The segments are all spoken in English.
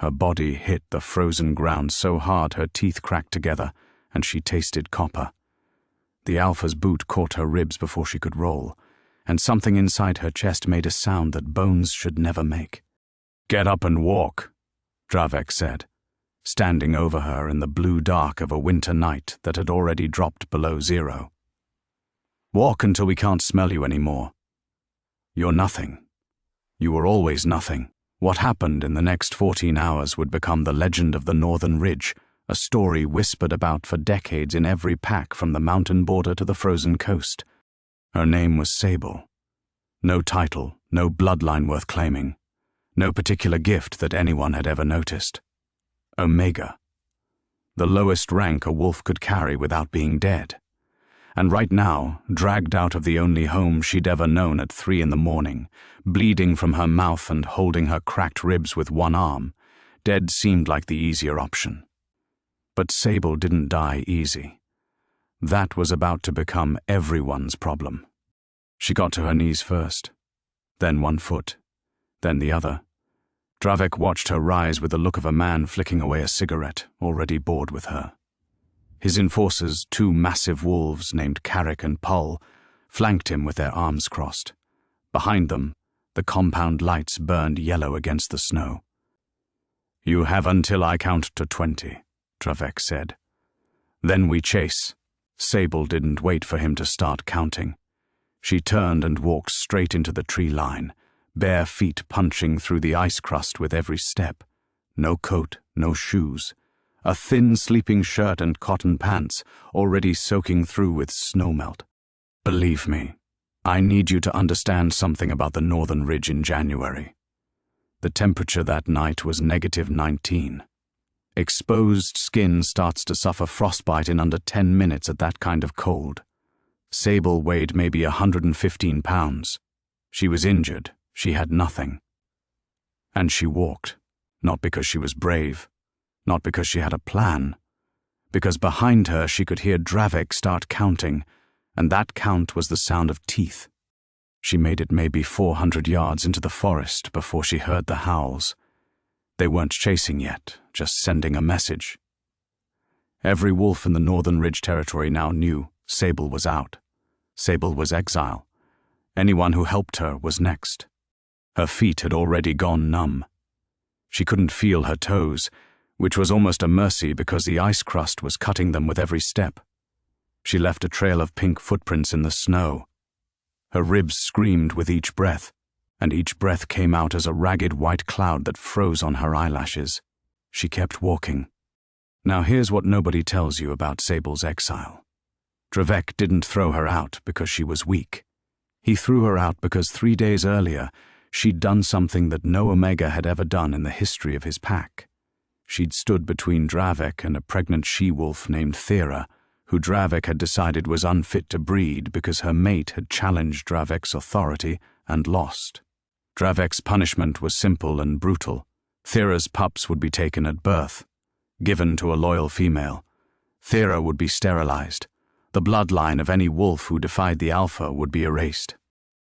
Her body hit the frozen ground so hard her teeth cracked together, and she tasted copper. The Alpha's boot caught her ribs before she could roll, and something inside her chest made a sound that bones should never make. "Get up and walk," Dravek said, standing over her in the blue dark of a winter night that had already dropped below 0. "Walk until we can't smell you anymore. You're nothing. You were always nothing." What happened in the next 14 hours would become the legend of the Northern Ridge, a story whispered about for decades in every pack from the mountain border to the frozen coast. Her name was Sable. No title, no bloodline worth claiming, no particular gift that anyone had ever noticed. Omega. The lowest rank a wolf could carry without being dead. And right now, dragged out of the only home she'd ever known at 3 in the morning, bleeding from her mouth and holding her cracked ribs with one arm, dead seemed like the easier option. But Sable didn't die easy. That was about to become everyone's problem. She got to her knees first, then one foot, then the other. Dravek watched her rise with the look of a man flicking away a cigarette, already bored with her. His enforcers, 2 massive wolves named Carrick and Pull, flanked him with their arms crossed. Behind them, the compound lights burned yellow against the snow. "You have until I count to 20, Dravek said. "Then we chase." Sable didn't wait for him to start counting. She turned and walked straight into the tree line, bare feet punching through the ice crust with every step. No coat, no shoes. A thin sleeping shirt and cotton pants, already soaking through with snowmelt. "Believe me, I need you to understand something about the Northern Ridge in January. The temperature that night was -19. Exposed skin starts to suffer frostbite in under 10 minutes at that kind of cold. Sable weighed maybe 115 pounds. She was injured, she had nothing. And she walked, not because she was brave, not because she had a plan, because behind her she could hear Dravek start counting, and that count was the sound of teeth. She made it maybe 400 yards into the forest before she heard the howls. They weren't chasing yet, just sending a message. Every wolf in the Northern Ridge territory now knew Sable was out. Sable was exile. Anyone who helped her was next. Her feet had already gone numb. She couldn't feel her toes, which was almost a mercy because the ice crust was cutting them with every step. She left a trail of pink footprints in the snow. Her ribs screamed with each breath, and each breath came out as a ragged white cloud that froze on her eyelashes. She kept walking. Now here's what nobody tells you about Sable's exile. Dravek didn't throw her out because she was weak. He threw her out because 3 days earlier she'd done something that no Omega had ever done in the history of his pack. She'd stood between Dravek and a pregnant she-wolf named Thera, who Dravek had decided was unfit to breed because her mate had challenged Dravek's authority and lost. Dravek's punishment was simple and brutal. Thera's pups would be taken at birth, given to a loyal female. Thera would be sterilized. The bloodline of any wolf who defied the Alpha would be erased.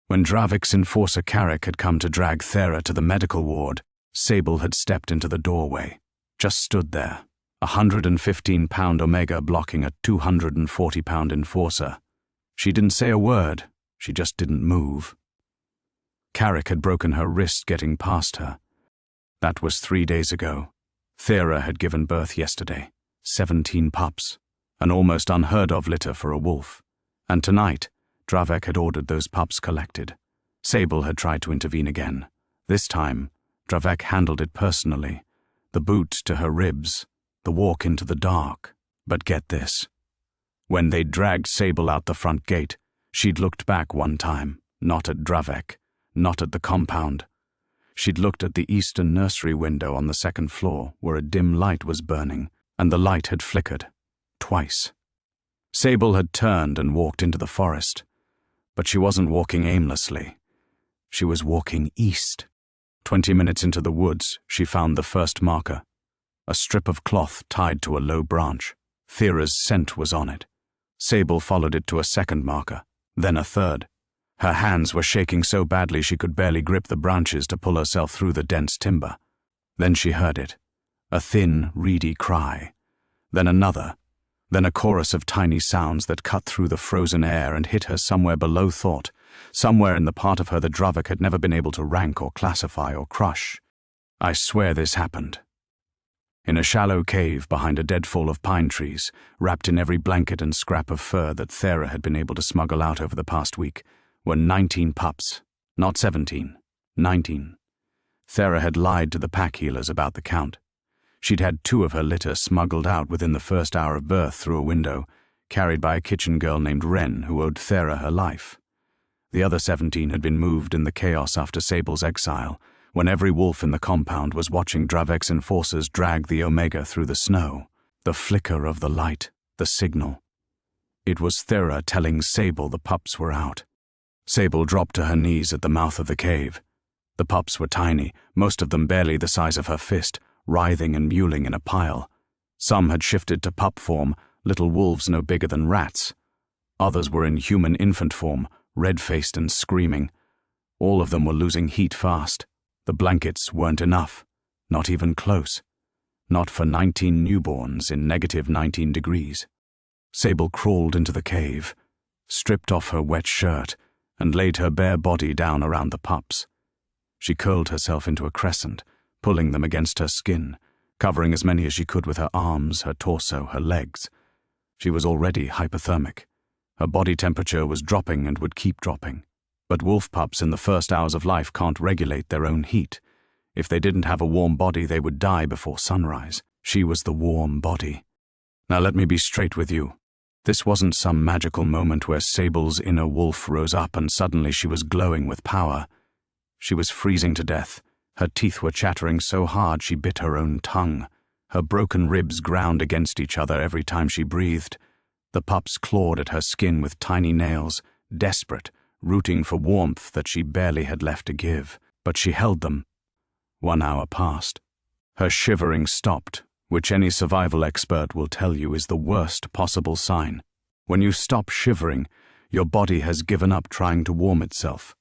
When Dravek's enforcer Carrick had come to drag Thera to the medical ward, Sable had stepped into the doorway. Just stood there, 115-pound Omega blocking a 240-pound enforcer. She didn't say a word, she just didn't move. Carrick had broken her wrist getting past her. That was 3 days ago. Thera had given birth yesterday, 17 pups, an almost unheard-of litter for a wolf. And tonight, Dravek had ordered those pups collected. Sable had tried to intervene again. This time, Dravek handled it personally. The boot to her ribs, the walk into the dark. But get this. When they'd dragged Sable out the front gate, she'd looked back one time, not at Dravek, not at the compound. She'd looked at the eastern nursery window on the 2nd floor where a dim light was burning, and the light had flickered. Twice. Sable had turned and walked into the forest, but she wasn't walking aimlessly. She was walking east. 20 minutes into the woods, she found the first marker. A strip of cloth tied to a low branch. Thera's scent was on it. Sable followed it to a second marker, then a third. Her hands were shaking so badly she could barely grip the branches to pull herself through the dense timber. Then she heard it, a thin, reedy cry, then another, then a chorus of tiny sounds that cut through the frozen air and hit her somewhere below thought, somewhere in the part of her that Dravik had never been able to rank or classify or crush. I swear this happened. In a shallow cave behind a deadfall of pine trees, wrapped in every blanket and scrap of fur that Thera had been able to smuggle out over the past week, were 19 pups. Not 17, 19. Thera had lied to the pack healers about the count. She'd had 2 of her litter smuggled out within the first hour of birth through a window, carried by a kitchen girl named Wren who owed Thera her life. The other 17 had been moved in the chaos after Sable's exile, when every wolf in the compound was watching Dravik's enforcers drag the Omega through the snow. The flicker of the light, the signal. It was Thera telling Sable the pups were out. Sable dropped to her knees at the mouth of the cave. The pups were tiny, most of them barely the size of her fist, writhing and mewling in a pile. Some had shifted to pup form, little wolves no bigger than rats. Others were in human infant form, red-faced and screaming. All of them were losing heat fast. The blankets weren't enough, not even close. Not for 19 newborns in negative 19 degrees. Sable crawled into the cave, stripped off her wet shirt, and laid her bare body down around the pups. She curled herself into a crescent, pulling them against her skin, covering as many as she could with her arms, her torso, her legs. She was already hypothermic. Her body temperature was dropping and would keep dropping. But wolf pups in the first hours of life can't regulate their own heat. If they didn't have a warm body, they would die before sunrise. She was the warm body. Now let me be straight with you. This wasn't some magical moment where Sable's inner wolf rose up and suddenly she was glowing with power. She was freezing to death. Her teeth were chattering so hard she bit her own tongue. Her broken ribs ground against each other every time she breathed. The pups clawed at her skin with tiny nails, desperate, rooting for warmth that she barely had left to give. But she held them. 1 hour passed. Her shivering stopped, which any survival expert will tell you is the worst possible sign. When you stop shivering, your body has given up trying to warm itself.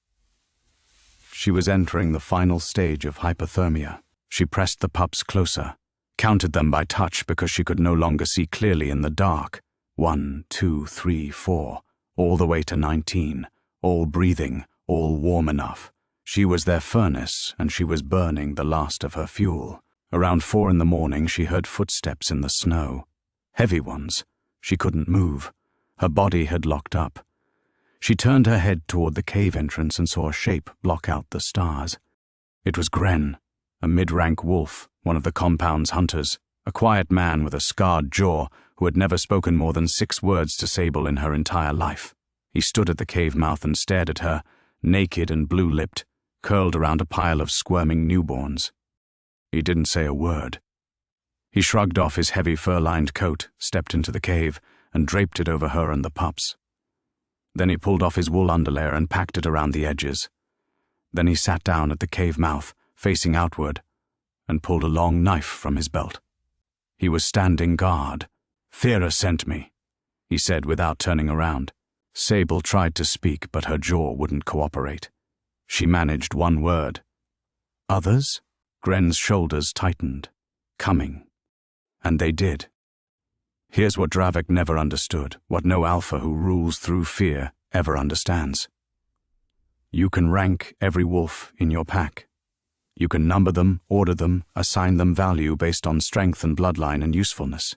She was entering the final stage of hypothermia. She pressed the pups closer, counted them by touch because she could no longer see clearly in the dark. 1, 2, 3, 4, all the way to 19, all breathing, all warm enough. She was their furnace, and she was burning the last of her fuel. Around 4 in the morning, she heard footsteps in the snow. Heavy ones. She couldn't move. Her body had locked up. She turned her head toward the cave entrance and saw a shape block out the stars. It was Gren, a mid-rank wolf, one of the compound's hunters, a quiet man with a scarred jaw who had never spoken more than 6 words to Sable in her entire life. He stood at the cave mouth and stared at her, naked and blue-lipped, curled around a pile of squirming newborns. He didn't say a word. He shrugged off his heavy fur-lined coat, stepped into the cave, and draped it over her and the pups. Then he pulled off his wool underlayer and packed it around the edges. Then he sat down at the cave mouth, facing outward, and pulled a long knife from his belt. He was standing guard. "Thera sent me," he said without turning around. Sable tried to speak, but her jaw wouldn't cooperate. She managed one word. "Others?" Gren's shoulders tightened. "Coming." And they did. Here's what Dravik never understood, what no alpha who rules through fear ever understands. You can rank every wolf in your pack. You can number them, order them, assign them value based on strength and bloodline and usefulness.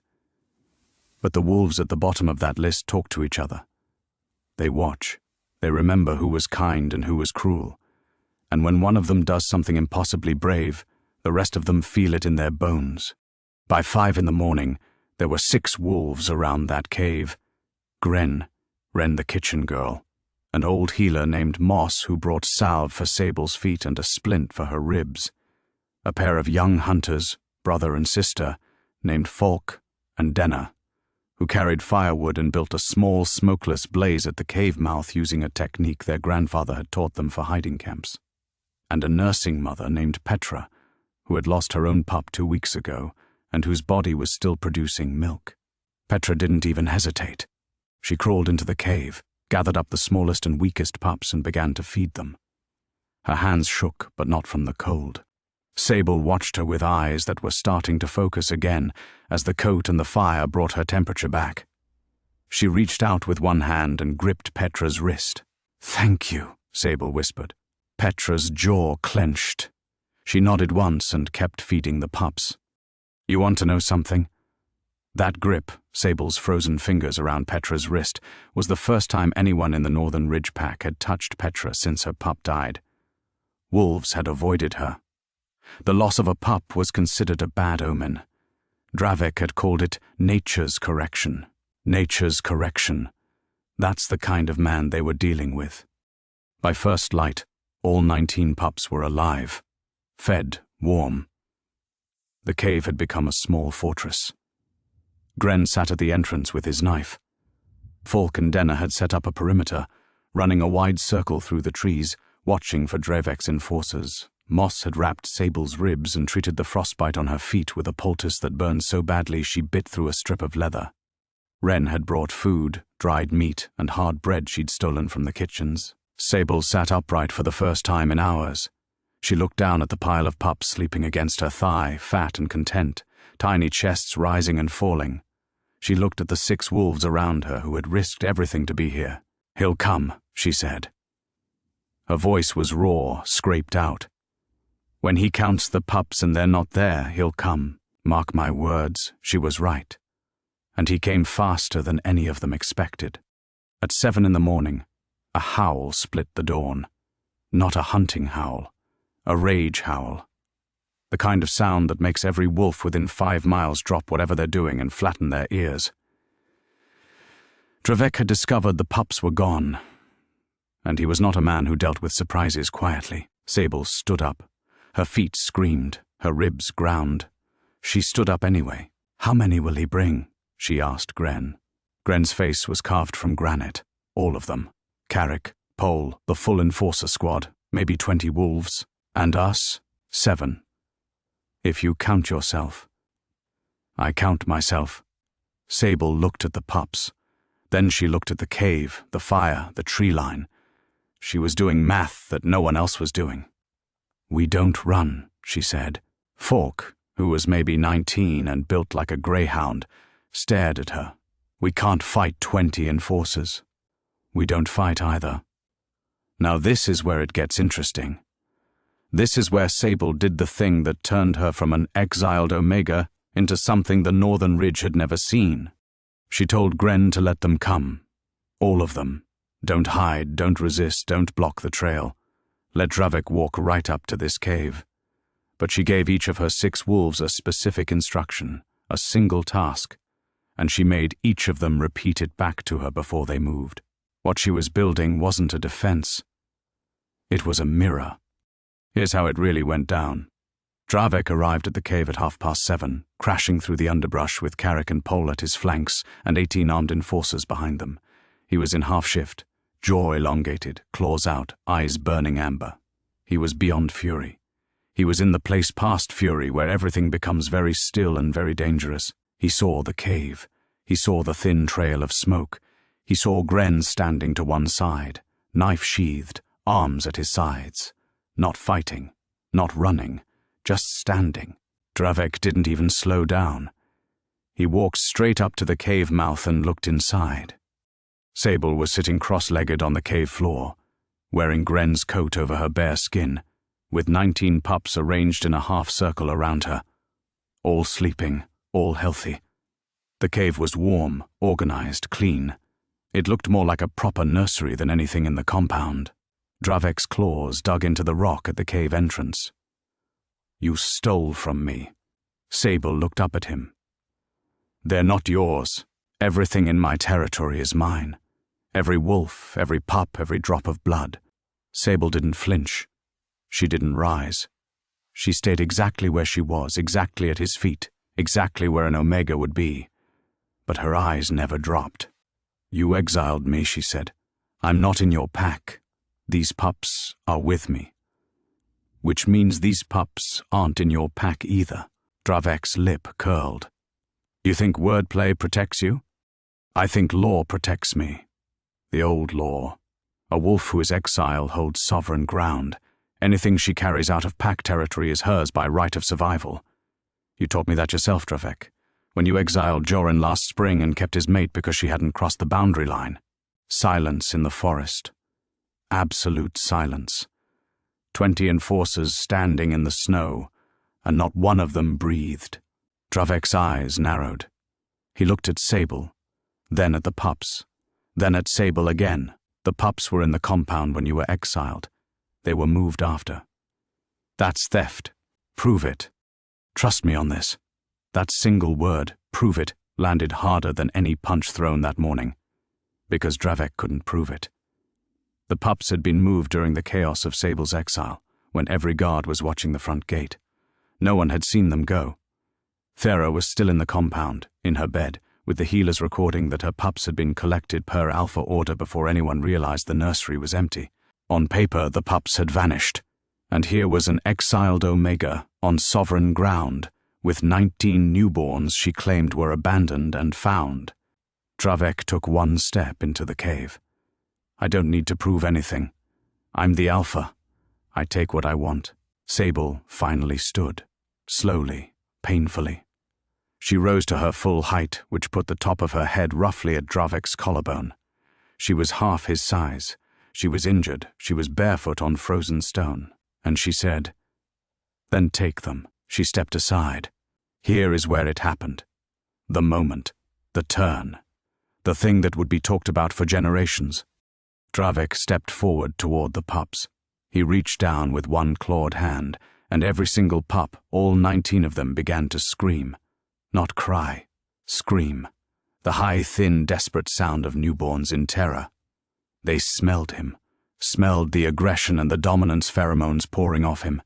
But the wolves at the bottom of that list talk to each other. They watch. They remember who was kind and who was cruel. And when one of them does something impossibly brave, the rest of them feel it in their bones. By 5 in the morning, there were 6 wolves around that cave. Gren, Wren the kitchen girl, an old healer named Moss who brought salve for Sable's feet and a splint for her ribs, a pair of young hunters, brother and sister, named Falk and Denna, who carried firewood and built a small smokeless blaze at the cave mouth using a technique their grandfather had taught them for hiding camps, and a nursing mother named Petra, who had lost her own pup 2 weeks ago and whose body was still producing milk. Petra didn't even hesitate. She crawled into the cave, gathered up the smallest and weakest pups and began to feed them. Her hands shook, but not from the cold. Sable watched her with eyes that were starting to focus again as the coat and the fire brought her temperature back. She reached out with one hand and gripped Petra's wrist. "Thank you," Sable whispered. Petra's jaw clenched. She nodded once and kept feeding the pups. "You want to know something?" That grip, Sable's frozen fingers around Petra's wrist, was the first time anyone in the Northern Ridge Pack had touched Petra since her pup died. Wolves had avoided her. The loss of a pup was considered a bad omen. Dravek had called it nature's correction. Nature's correction. That's the kind of man they were dealing with. By first light, all 19 pups were alive, fed, warm. The cave had become a small fortress. Gren sat at the entrance with his knife. Falk and Denner had set up a perimeter, running a wide circle through the trees, watching for Dravek's enforcers. Moss had wrapped Sable's ribs and treated the frostbite on her feet with a poultice that burned so badly she bit through a strip of leather. Wren had brought food, dried meat, and hard bread she'd stolen from the kitchens. Sable sat upright for the first time in hours. She looked down at the pile of pups sleeping against her thigh, fat and content, tiny chests rising and falling. She looked at the 6 wolves around her who had risked everything to be here. "He'll come," she said. Her voice was raw, scraped out. "When he counts the pups and they're not there, he'll come. Mark my words," she was right. And he came faster than any of them expected. At 7 in the morning, a howl split the dawn. Not a hunting howl, a rage howl. The kind of sound that makes every wolf within 5 miles drop whatever they're doing and flatten their ears. Dravek had discovered the pups were gone, and he was not a man who dealt with surprises quietly. Sable stood up. Her feet screamed, her ribs ground. She stood up anyway. "How many will he bring?" she asked Gren. Gren's face was carved from granite, all of them. Carrick, Pole, the full enforcer squad, maybe 20 wolves. And us, 7. If you count yourself. "I count myself." Sable looked at the pups. Then she looked at the cave, the fire, the tree line. She was doing math that no one else was doing. "We don't run," she said. Falk, who was maybe 19 and built like a greyhound, stared at her. "We can't fight 20 enforcers." "We don't fight either." Now this is where it gets interesting. This is where Sable did the thing that turned her from an exiled Omega into something the Northern Ridge had never seen. She told Gren to let them come. All of them. Don't hide, don't resist, don't block the trail. Let Dravek walk right up to this cave. But she gave each of her 6 wolves a specific instruction, a single task, and she made each of them repeat it back to her before they moved. What she was building wasn't a defense. It was a mirror. Here's how it really went down. Dravek arrived at the cave at 7:30, crashing through the underbrush with Carrick and Pole at his flanks and 18 armed enforcers behind them. He was in half shift, jaw elongated, claws out, eyes burning amber. He was beyond fury. He was in the place past fury where everything becomes very still and very dangerous. He saw the cave. He saw the thin trail of smoke. He saw Gren standing to one side, knife sheathed, arms at his sides. Not fighting, not running, just standing. Dravek didn't even slow down. He walked straight up to the cave mouth and looked inside. Sable was sitting cross-legged on the cave floor, wearing Gren's coat over her bare skin, with 19 pups arranged in a half-circle around her. All sleeping, all healthy. The cave was warm, organized, clean. It looked more like a proper nursery than anything in the compound. Dravek's claws dug into the rock at the cave entrance. "You stole from me." Sable looked up at him. "They're not yours. Everything in my territory is mine. Every wolf, every pup, every drop of blood." Sable didn't flinch. She didn't rise. She stayed exactly where she was, exactly at his feet, exactly where an Omega would be. But her eyes never dropped. "You exiled me," she said. "I'm not in your pack. These pups are with me." "Which means these pups aren't in your pack either." Dravek's lip curled. "You think wordplay protects you? I think law protects me. The old law. A wolf who is exiled holds sovereign ground. Anything she carries out of pack territory is hers by right of survival. You taught me that yourself, Dravek, when you exiled Joran last spring and kept his mate because she hadn't crossed the boundary line. Silence in the forest. Absolute silence. 20 enforcers standing in the snow, and not one of them breathed. Dravek's eyes narrowed. He looked at Sable, then at the pups, then at Sable again. The pups were in the compound when you were exiled. They were moved after. That's theft. Prove it. Trust me on this. That single word, prove it, landed harder than any punch thrown that morning, because Dravek couldn't prove it. The pups had been moved during the chaos of Sable's exile, when every guard was watching the front gate. No one had seen them go. Thera was still in the compound, in her bed, with the healers recording that her pups had been collected per Alpha order before anyone realized the nursery was empty. On paper, the pups had vanished, and here was an exiled Omega on sovereign ground, with 19 newborns she claimed were abandoned and found. Dravek took one step into the cave. I don't need to prove anything. I'm the Alpha. I take what I want. Sable finally stood, slowly, painfully. She rose to her full height, which put the top of her head roughly at Dravek's collarbone. She was half his size. She was injured. She was barefoot on frozen stone. And she said, "Then take them." She stepped aside. Here is where it happened. The moment. The turn. The thing that would be talked about for generations. Dravek stepped forward toward the pups. He reached down with one clawed hand, and every single pup, all 19 of them, began to scream. Not cry. Scream. The high, thin, desperate sound of newborns in terror. They smelled him, smelled the aggression and the dominance pheromones pouring off him,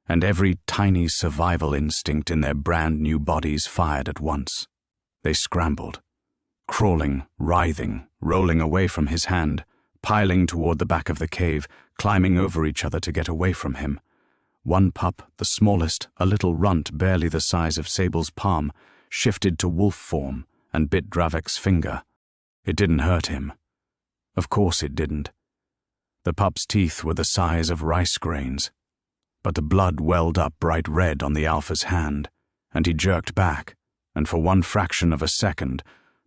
and every tiny survival instinct in their brand new bodies fired at once. They scrambled, crawling, writhing, rolling away from his hand, piling toward the back of the cave, climbing over each other to get away from him. One pup, the smallest, a little runt barely the size of Sable's palm, shifted to wolf form and bit Dravek's finger. It didn't hurt him. Of course it didn't. The pup's teeth were the size of rice grains, but the blood welled up bright red on the Alpha's hand, and he jerked back, and for one fraction of a second,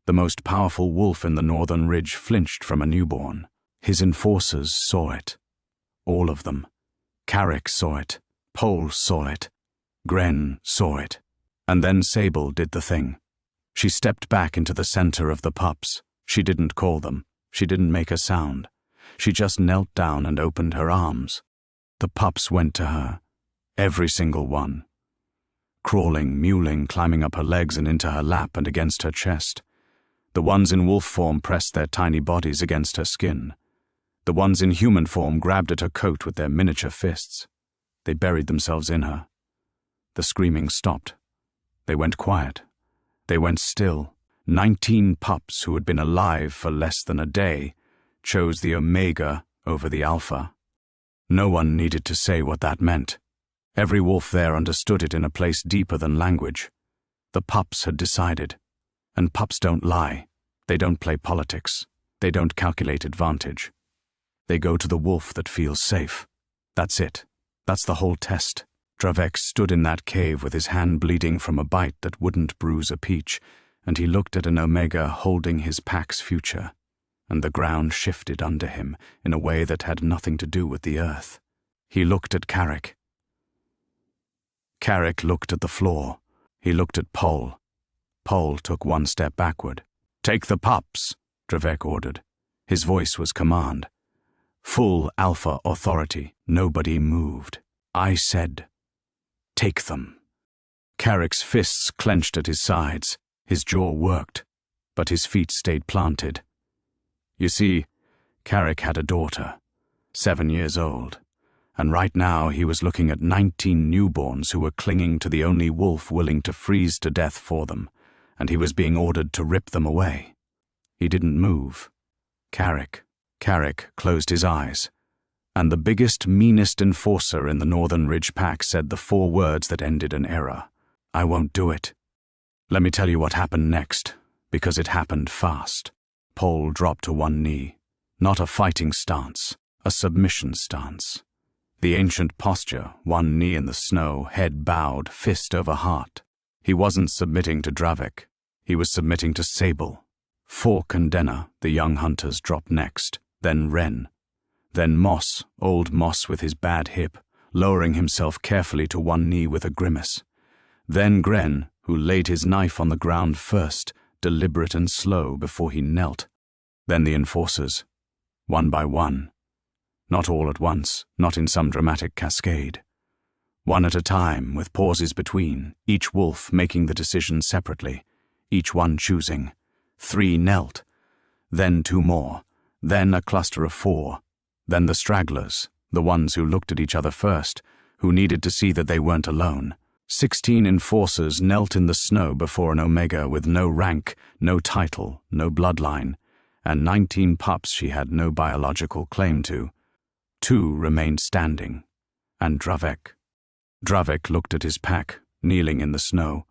the most powerful wolf in the Northern Ridge flinched from a newborn. His enforcers saw it. All of them. Carrick saw it. Pole saw it. Gren saw it. And then Sable did the thing. She stepped back into the center of the pups. She didn't call them. She didn't make a sound. She just knelt down and opened her arms. The pups went to her. Every single one. Crawling, mewling, climbing up her legs and into her lap and against her chest. The ones in wolf form pressed their tiny bodies against her skin. The ones in human form grabbed at her coat with their miniature fists. They buried themselves in her. The screaming stopped. They went quiet. They went still. 19 pups who had been alive for less than a day chose the Omega over the Alpha. No one needed to say what that meant. Every wolf there understood it in a place deeper than language. The pups had decided. And pups don't lie. They don't play politics. They don't calculate advantage. They go to the wolf that feels safe. That's it. That's the whole test. Dravek stood in that cave with his hand bleeding from a bite that wouldn't bruise a peach, and he looked at an Omega holding his pack's future, and the ground shifted under him in a way that had nothing to do with the earth. He looked at Carrick. Carrick looked at the floor. He looked at Pole. Pole took one step backward. "Take the pups," Dravek ordered. His voice was command. Full Alpha authority. Nobody moved. I said, "Take them." Carrick's fists clenched at his sides. His jaw worked, but his feet stayed planted. You see, Carrick had a daughter, 7 years old, and right now he was looking at 19 newborns who were clinging to the only wolf willing to freeze to death for them, and he was being ordered to rip them away. He didn't move. Carrick closed his eyes, and the biggest, meanest enforcer in the Northern Ridge Pack said the 4 words that ended an era. "I won't do it." Let me tell you what happened next, because it happened fast. Pole dropped to one knee. Not a fighting stance, a submission stance. The ancient posture, one knee in the snow, head bowed, fist over heart. He wasn't submitting to Dravek. He was submitting to Sable. Fork and Denna, the young hunters, dropped next, then Ren. Then Moss, old Moss with his bad hip, lowering himself carefully to one knee with a grimace. Then Gren, who laid his knife on the ground first, deliberate and slow before he knelt. Then the enforcers, one by one. Not all at once, not in some dramatic cascade. One at a time, with pauses between, each wolf making the decision separately, each one choosing. 3 knelt. Then 2 more. Then a cluster of 4. Then the stragglers, the ones who looked at each other first, who needed to see that they weren't alone. 16 enforcers knelt in the snow before an Omega with no rank, no title, no bloodline, and 19 pups she had no biological claim to. 2 remained standing, and Dravek. Dravek looked at his pack, kneeling in the snow.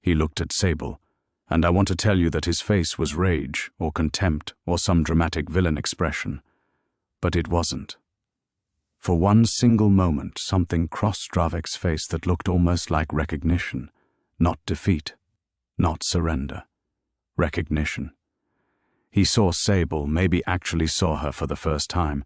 He looked at Sable, and I want to tell you that his face was rage, or contempt, or some dramatic villain expression. But it wasn't. For one single moment, something crossed Dravek's face that looked almost like recognition, not defeat, not surrender. Recognition. He saw Sable, maybe actually saw her for the first time,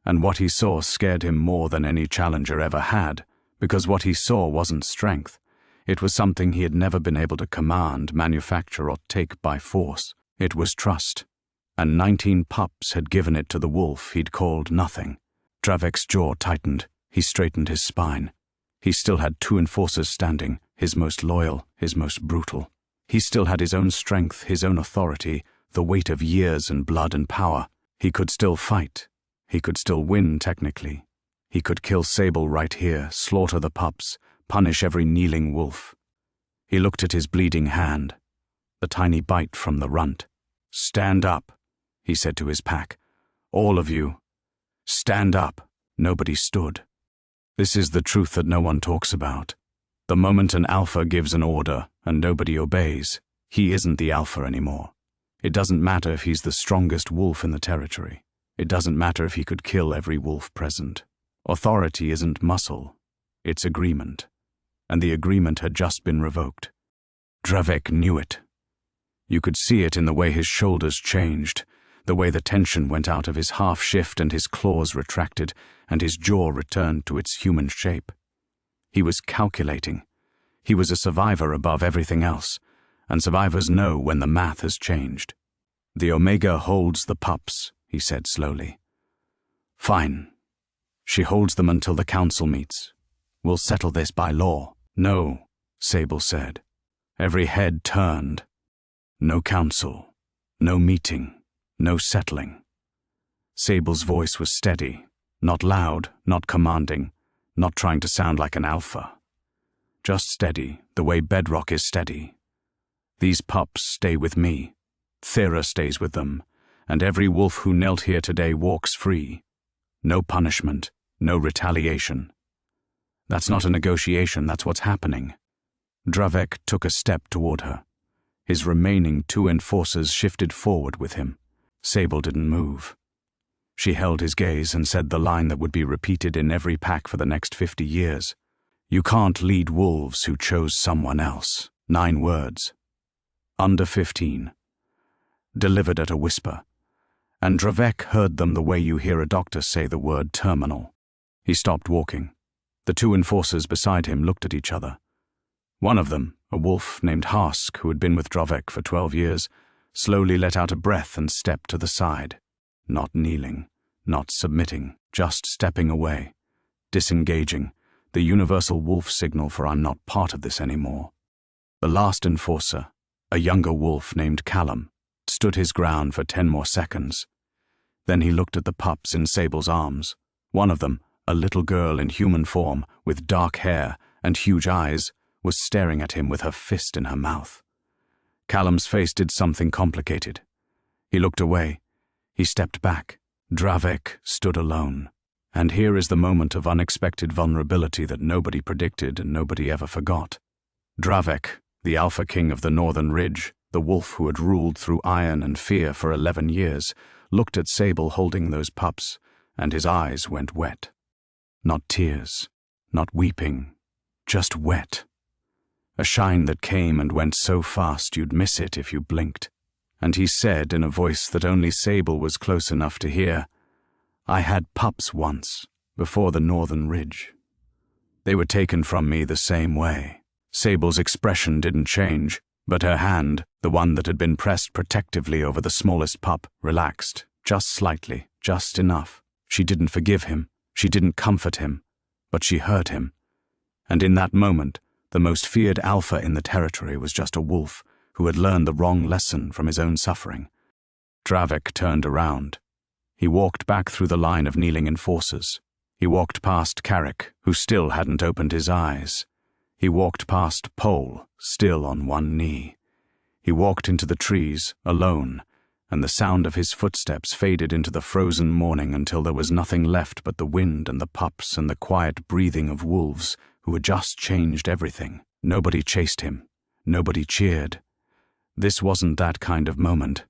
and what he saw scared him more than any challenger ever had, because what he saw wasn't strength. It was something he had never been able to command, manufacture, or take by force. It was trust, and 19 pups had given it to the wolf he'd called nothing. Dravek's jaw tightened. He straightened his spine. He still had 2 enforcers standing, his most loyal, his most brutal. He still had his own strength, his own authority, the weight of years and blood and power. He could still fight. He could still win, technically. He could kill Sable right here, slaughter the pups, punish every kneeling wolf. He looked at his bleeding hand, the tiny bite from the runt. "Stand up," he said to his pack. "All of you. Stand up." Nobody stood. This is the truth that no one talks about. The moment an alpha gives an order and nobody obeys, he isn't the alpha anymore. It doesn't matter if he's the strongest wolf in the territory. It doesn't matter if he could kill every wolf present. Authority isn't muscle. It's agreement. And the agreement had just been revoked. Dravek knew it. You could see it in the way his shoulders changed, the way the tension went out of his half shift and his claws retracted, and his jaw returned to its human shape. He was calculating. He was a survivor above everything else, and survivors know when the math has changed. "The Omega holds the pups," he said slowly. "Fine. She holds them until the council meets. We'll settle this by law." "No," Sable said. Every head turned. "No council. No meeting. No settling." Sable's voice was steady, not loud, not commanding, not trying to sound like an alpha. Just steady, the way bedrock is steady. "These pups stay with me. Thera stays with them, and every wolf who knelt here today walks free. No punishment, no retaliation." "That's not a negotiation, that's what's happening." Dravek took a step toward her. His remaining 2 enforcers shifted forward with him. Sable didn't move. She held his gaze and said the line that would be repeated in every pack for the next 50 years. "You can't lead wolves who chose someone else." 9 words. Under 15. Delivered at a whisper. And Dravek heard them the way you hear a doctor say the word terminal. He stopped walking. The 2 enforcers beside him looked at each other. One of them, a wolf named Hask, who had been with Dravek for 12 years, slowly let out a breath and stepped to the side. Not kneeling, not submitting, just stepping away. Disengaging, the universal wolf signal for "I'm not part of this anymore." The last enforcer, a younger wolf named Callum, stood his ground for 10 more seconds. Then he looked at the pups in Sable's arms. One of them, a little girl in human form, with dark hair and huge eyes, was staring at him with her fist in her mouth. Callum's face did something complicated. He looked away. He stepped back. Dravek stood alone. And here is the moment of unexpected vulnerability that nobody predicted and nobody ever forgot. Dravek, the Alpha King of the Northern Ridge, the wolf who had ruled through iron and fear for 11 years, looked at Sable holding those pups, and his eyes went wet. Not tears, not weeping, just wet. A shine that came and went so fast you'd miss it if you blinked. And he said in a voice that only Sable was close enough to hear, "I had pups once, before the Northern Ridge. They were taken from me the same way." Sable's expression didn't change, but her hand, the one that had been pressed protectively over the smallest pup, relaxed, just slightly, just enough. She didn't forgive him, she didn't comfort him, but she heard him. And in that moment, the most feared alpha in the territory was just a wolf who had learned the wrong lesson from his own suffering. Dravek turned around. He walked back through the line of kneeling enforcers. He walked past Carrick, who still hadn't opened his eyes. He walked past Pole, still on one knee. He walked into the trees, alone, and the sound of his footsteps faded into the frozen morning until there was nothing left but the wind and the pups and the quiet breathing of wolves who had just changed everything. Nobody chased him. Nobody cheered. This wasn't that kind of moment.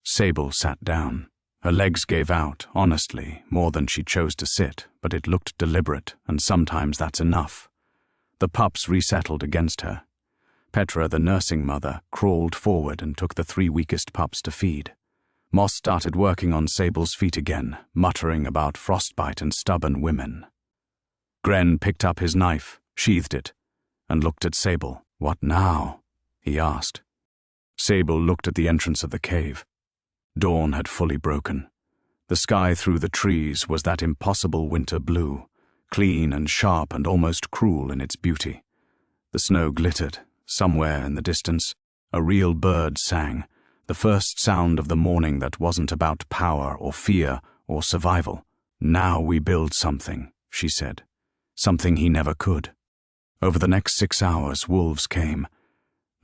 Sable sat down. Her legs gave out, honestly, more than she chose to sit, but it looked deliberate, and sometimes that's enough. The pups resettled against her. Petra, the nursing mother, crawled forward and took the 3 weakest pups to feed. Moss started working on Sable's feet again, muttering about frostbite and stubborn women. Gren picked up his knife, sheathed it, and looked at Sable. "What now?" he asked. Sable looked at the entrance of the cave. Dawn had fully broken. The sky through the trees was that impossible winter blue, clean and sharp and almost cruel in its beauty. The snow glittered. Somewhere in the distance, a real bird sang, the first sound of the morning that wasn't about power or fear or survival. "Now we build something," she said. Something he never could. Over the next 6 hours, wolves came.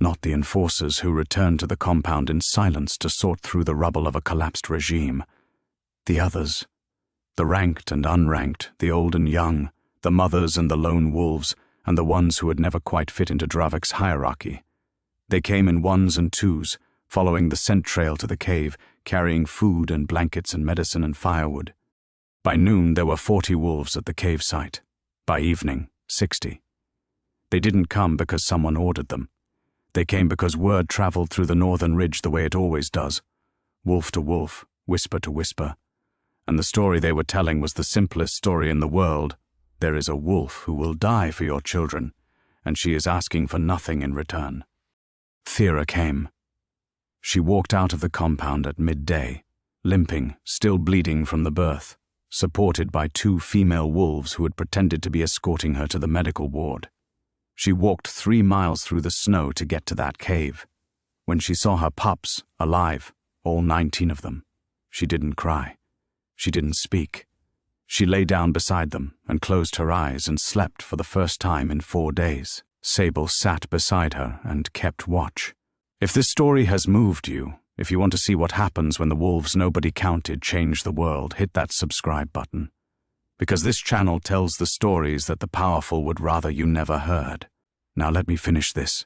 Not the enforcers who returned to the compound in silence to sort through the rubble of a collapsed regime. The others. The ranked and unranked, the old and young, the mothers and the lone wolves, and the ones who had never quite fit into Dravek's hierarchy. They came in ones and twos, following the scent trail to the cave, carrying food and blankets and medicine and firewood. By noon, there were 40 wolves at the cave site. By evening, 60. They didn't come because someone ordered them. They came because word traveled through the Northern Ridge the way it always does, wolf to wolf, whisper to whisper. And the story they were telling was the simplest story in the world. There is a wolf who will die for your children, and she is asking for nothing in return. Thera came. She walked out of the compound at midday, limping, still bleeding from the birth, supported by 2 female wolves who had pretended to be escorting her to the medical ward. She walked 3 miles through the snow to get to that cave. When she saw her pups, alive, all 19 of them, she didn't cry. She didn't speak. She lay down beside them and closed her eyes and slept for the first time in 4 days. Sable sat beside her and kept watch. If this story has moved you, if you want to see what happens when the wolves nobody counted change the world, hit that subscribe button. Because this channel tells the stories that the powerful would rather you never heard. Now let me finish this.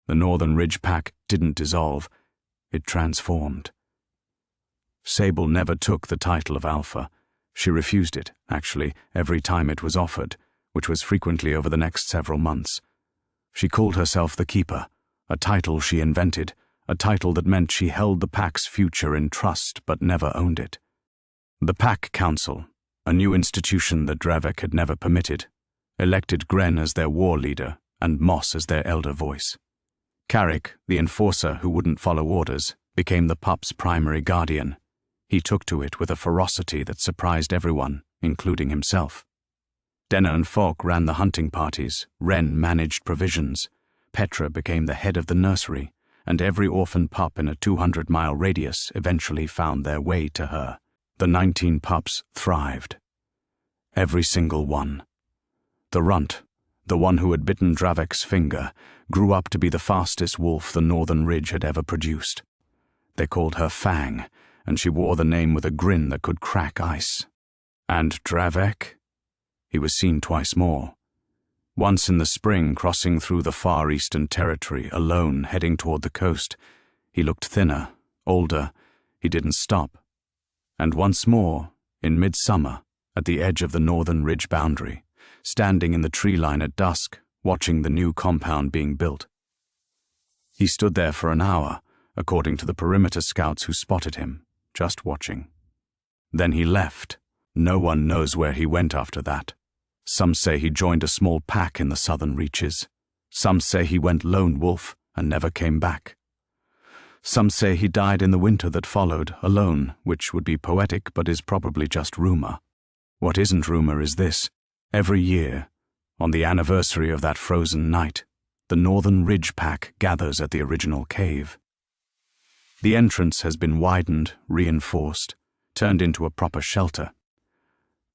The Northern Ridge Pack didn't dissolve. It transformed. Sable never took the title of Alpha. She refused it, actually, every time it was offered, which was frequently over the next several months. She called herself the Keeper, a title she invented, a title that meant she held the Pack's future in trust but never owned it. The Pack Council, a new institution that Dravek had never permitted, elected Gren as their war leader and Moss as their elder voice. Carrick, the enforcer who wouldn't follow orders, became the pup's primary guardian. He took to it with a ferocity that surprised everyone, including himself. Denner and Falk ran the hunting parties, Wren managed provisions, Petra became the head of the nursery, and every orphan pup in a 200-mile radius eventually found their way to her. The 19 pups thrived. Every single one. The runt, the one who had bitten Dravek's finger, grew up to be the fastest wolf the Northern Ridge had ever produced. They called her Fang, and she wore the name with a grin that could crack ice. And Dravek? He was seen twice more. Once in the spring, crossing through the far eastern territory, alone, heading toward the coast. He looked thinner, older. He didn't stop. And once more, in midsummer, at the edge of the northern ridge boundary, standing in the tree line at dusk, watching the new compound being built. He stood there for an hour, according to the perimeter scouts who spotted him, just watching. Then he left. No one knows where he went after that. Some say he joined a small pack in the southern reaches. Some say he went lone wolf and never came back. Some say he died in the winter that followed, alone, which would be poetic but is probably just rumor. What isn't rumor is this: every year, on the anniversary of that frozen night, the Northern Ridge Pack gathers at the original cave. The entrance has been widened, reinforced, turned into a proper shelter.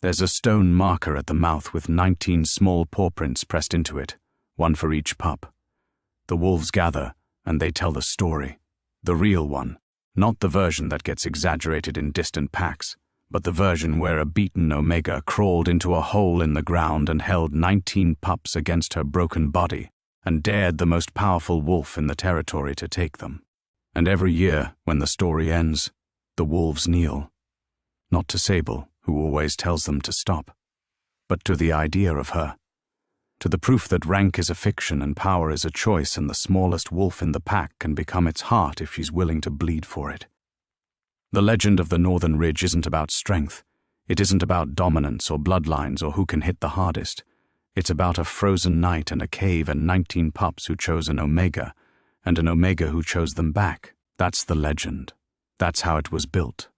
There's a stone marker at the mouth with 19 small paw prints pressed into it, one for each pup. The wolves gather, and they tell the story. The real one, not the version that gets exaggerated in distant packs, but the version where a beaten Omega crawled into a hole in the ground and held 19 pups against her broken body and dared the most powerful wolf in the territory to take them. And every year, when the story ends, the wolves kneel. Not to Sable, who always tells them to stop, but to the idea of her, to the proof that rank is a fiction and power is a choice, and the smallest wolf in the pack can become its heart if she's willing to bleed for it. The legend of the Northern Ridge isn't about strength. It isn't about dominance or bloodlines or who can hit the hardest. It's about a frozen night and a cave and 19 pups who chose an Omega, and an Omega who chose them back. That's the legend. That's how it was built.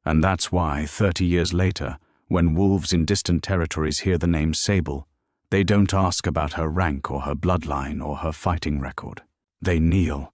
And that's why, 30 years later, when wolves in distant territories hear the name Sable, they don't ask about her rank or her bloodline or her fighting record. They kneel,